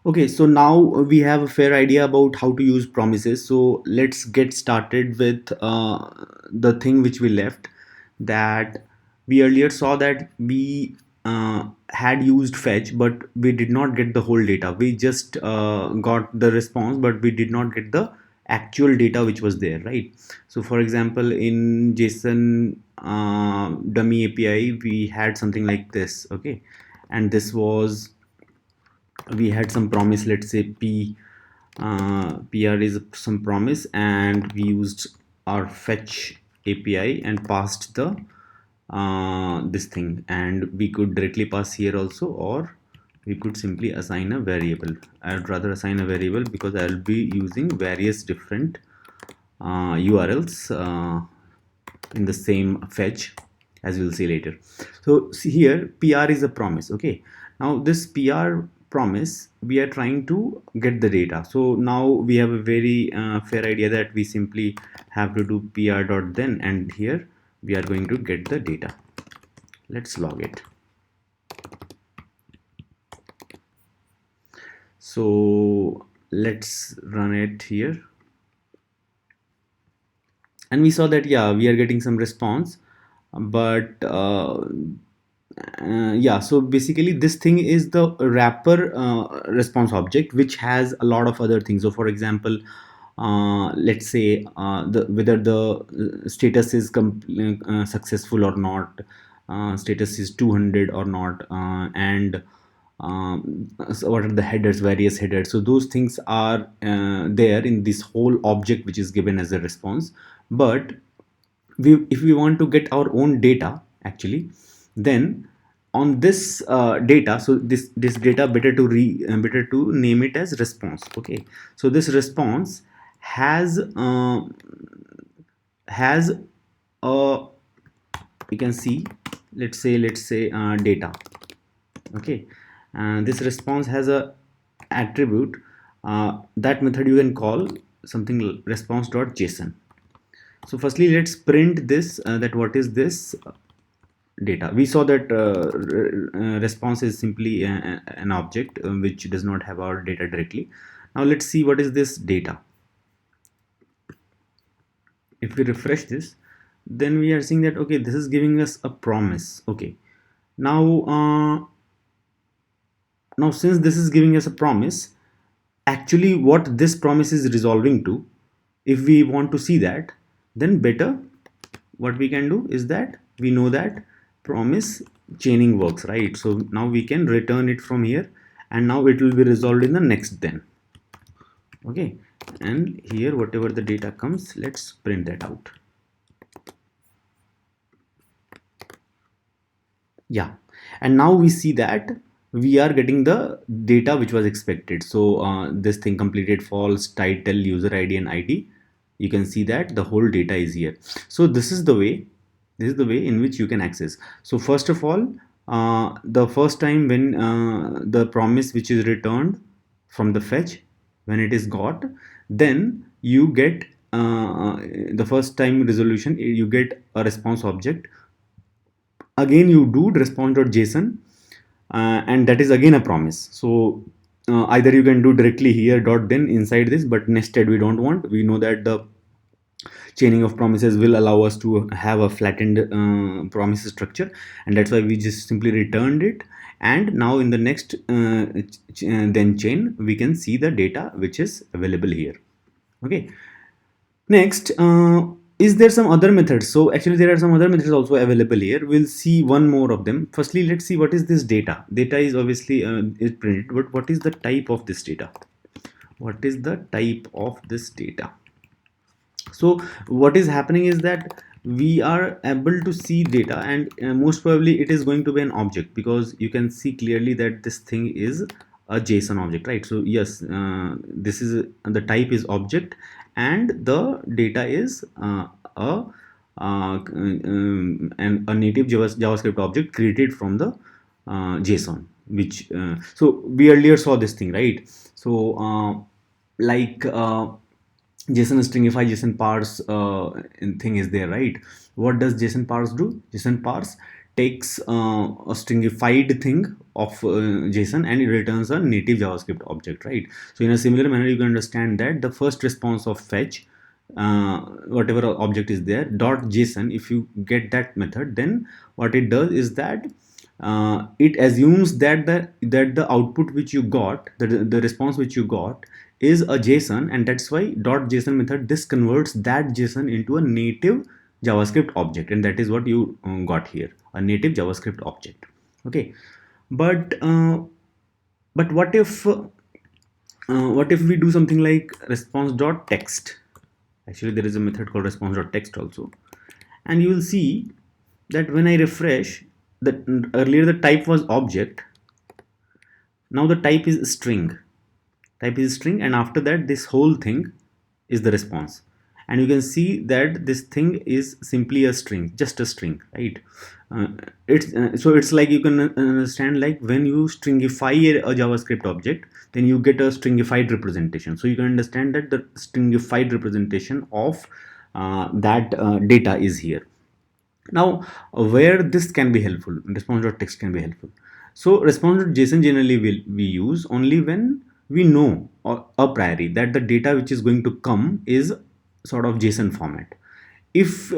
Okay, so now we have a fair idea about how to use promises. So let's get started with the thing which we left. That we earlier saw that we had used fetch, but we did not get the whole data. We just got the response, but we did not get the actual data which was there, right? So, for example, in JSON dummy API, we had something like this, okay, and this was, we had some promise, let's say pr is some promise, and we used our fetch API and passed the this thing, and we could directly pass here also, or we could simply assign a variable. I would rather assign a variable because I'll be using various different URLs in the same fetch, as we'll see later. So see here, PR is a promise. Okay, now this PR promise, we are trying to get the data. So now we have a very fair idea that we simply have to do PR dot then, and here we are going to get the data. Let's log it. So let's run it here, and we saw that, yeah, we are getting some response, but yeah, so basically this thing is the wrapper response object, which has a lot of other things. So for example, let's say whether the status is successful or not, status is 200 or not, and so what are the headers, various headers. So those things are there in this whole object which is given as a response. But if we want to get our own data actually, then on this data, so this data, better to name it as response. Okay, so this response has has a, you can see, let's say data. Okay, this response has a attribute, that method you can call something response.json. So firstly, let's print this, that what is this data. We saw that response is simply an object which does not have our data directly. Now let's see what is this data. If we refresh this, then we are seeing that, okay, this is giving us a promise. Okay, now now since this is giving us a promise, actually what this promise is resolving to, if we want to see that, then better what we can do is that we know that promise chaining works, right? So now we can return it from here, and now it will be resolved in the next then. Okay, and here whatever the data comes, let's print that out. Yeah, and now we see that we are getting the data which was expected. So this thing completed false, title, user ID and ID. You can see that the whole data is here. So this is the way, in which you can access. So first of all, the first time when the promise which is returned from the fetch, when it is got, then you get the first time resolution, you get a response object. Again you do response.json, and that is again a promise. So either you can do directly here dot then inside this, but nested we don't want. We know that the chaining of promises will allow us to have a flattened promise structure, and that's why we just simply returned it. And now in the next then chain, we can see the data which is available here. Okay, next, is there some other methods? So actually there are some other methods also available here. We'll see one more of them. Firstly, let's see what is this data. Data is obviously is printed, but what is the type of this data? What is the type of this data? So what is happening is that we are able to see data, and most probably it is going to be an object, because you can see clearly that this thing is a JSON object, right? So yes, this is the type is object, and the data is a native JavaScript object created from the JSON, which so we earlier saw this thing, right? So like JSON stringify, JSON parse thing is there, right? What does JSON parse do? JSON parse takes a stringified thing of JSON and it returns a native JavaScript object, right? So in a similar manner, you can understand that the first response of fetch, whatever object is there, dot JSON, if you get that method, then what it does is that it assumes that the output which you got, the response which you got is a JSON, and that's why dot JSON method, this converts that JSON into a native JavaScript object, and that is what you got here, a native JavaScript object. Okay, but what if we do something like response.text? Actually, there is a method called response.text also, and you will see that when I refresh, that earlier the type was object, now the type is string. And after that this whole thing is the response, and you can see that this thing is simply a string, just a string, right? It's like, you can understand, like when you stringify a JavaScript object, then you get a stringified representation. So you can understand that the stringified representation of that data is here. Now, where this can be helpful, response.text can be helpful. So response.json generally will we use only when we know a priori that the data which is going to come is sort of JSON format. If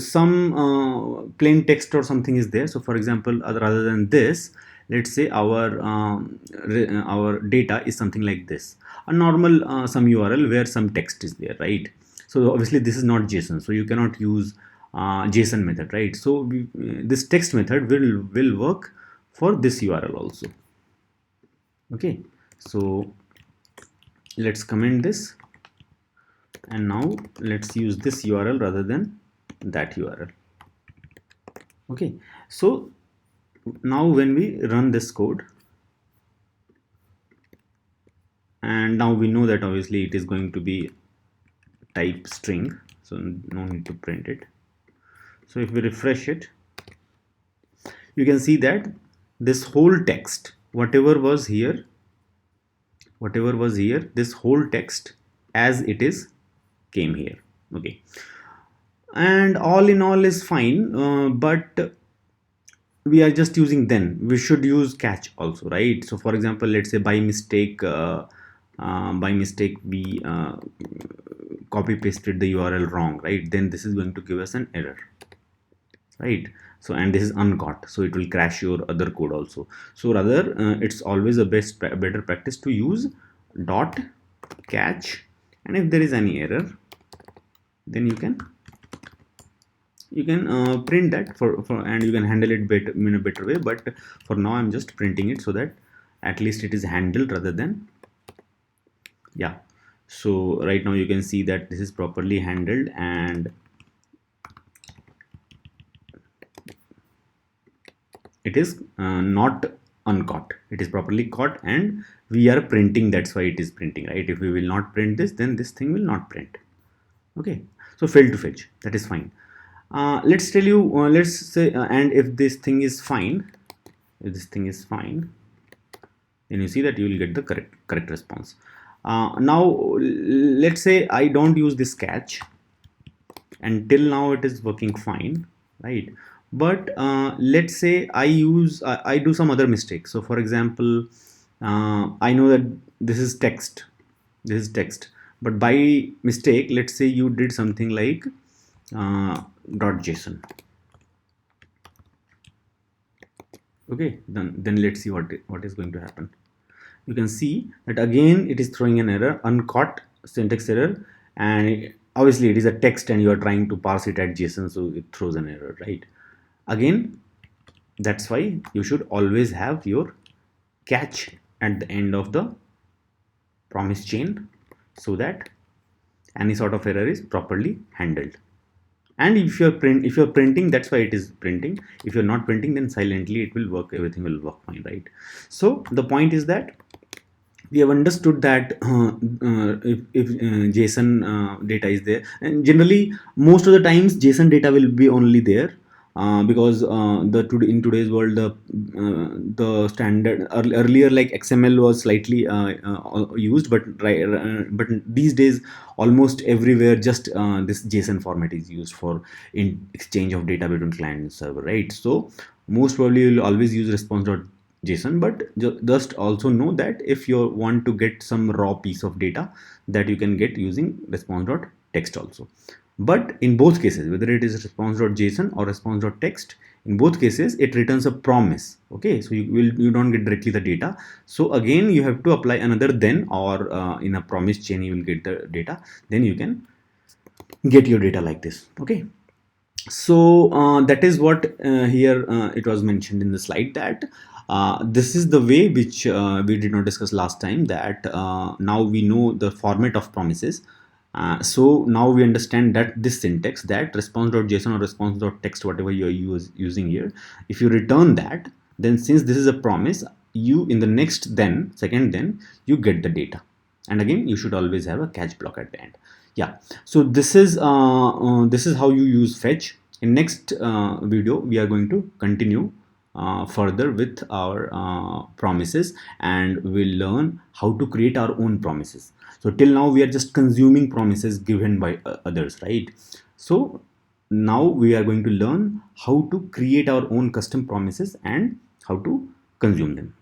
some plain text or something is there, so for example, rather than this, let's say our data is something like this, a normal some URL where some text is there, right? So obviously this is not JSON, so you cannot use JSON method, right? So this text method will work for this URL also. Okay, so let's comment this, and now let's use this URL rather than that URL. Okay, so now when we run this code, and now we know that obviously it is going to be type string, so no need to print it. So if we refresh it, you can see that this whole text, whatever was here, this whole text as it is came here. Okay, and all in all is fine, but we are just using, then we should use catch also, right? So for example, let's say by mistake we copy pasted the URL wrong, right? Then this is going to give us an error, right? So, and this is uncaught, so it will crash your other code also. So rather it's always a better practice to use dot catch, and if there is any error, then you can print that for and you can handle it better in a better way. But for now I'm just printing it so that at least it is handled rather than, yeah. So right now you can see that this is properly handled, and it is not uncaught, it is properly caught, and we are printing, that's why it is printing, right? If we will not print this, then this thing will not print. Okay, so fail to fetch, that is fine. Let's tell you, let's say and if this thing is fine, then you see that you will get the correct response. Now let's say I don't use this catch, and till now it is working fine, right? But let's say I do some other mistake. So for example, I know that this is text, but by mistake, let's say you did something like .json. Okay, then let's see what is going to happen. You can see that again it is throwing an error, uncaught syntax error, and obviously it is a text and you are trying to parse it at JSON, so it throws an error, right? Again, that's why you should always have your catch at the end of the promise chain, so that any sort of error is properly handled. And if you're printing, that's why it is printing. If you're not printing, then silently it will work, everything will work fine, right? So the point is that we have understood that if JSON data is there, and generally most of the times JSON data will be only there, because in today's world the standard earlier like XML was slightly used, but but these days almost everywhere just this JSON format is used for in exchange of data between client and server, right? So most probably you'll always use response.json, but just also know that if you want to get some raw piece of data, that you can get using response.text also. But in both cases, whether it is response.json or response.text, in both cases it returns a promise. Okay, so you don't get directly the data. So again, you have to apply another then, or in a promise chain you will get the data, then you can get your data like this. Okay, so that is what here it was mentioned in the slide, that this is the way which we did not discuss last time, that now we know the format of promises. So now we understand that this syntax, that response.json or response.text, whatever you are using here, if you return that, then since this is a promise, you in the next then, second then, you get the data. And again, you should always have a catch block at the end. Yeah, so this is how you use fetch. In next video we are going to continue further with our promises, and we'll learn how to create our own promises. So till now we are just consuming promises given by others, right? So now we are going to learn how to create our own custom promises and how to consume them.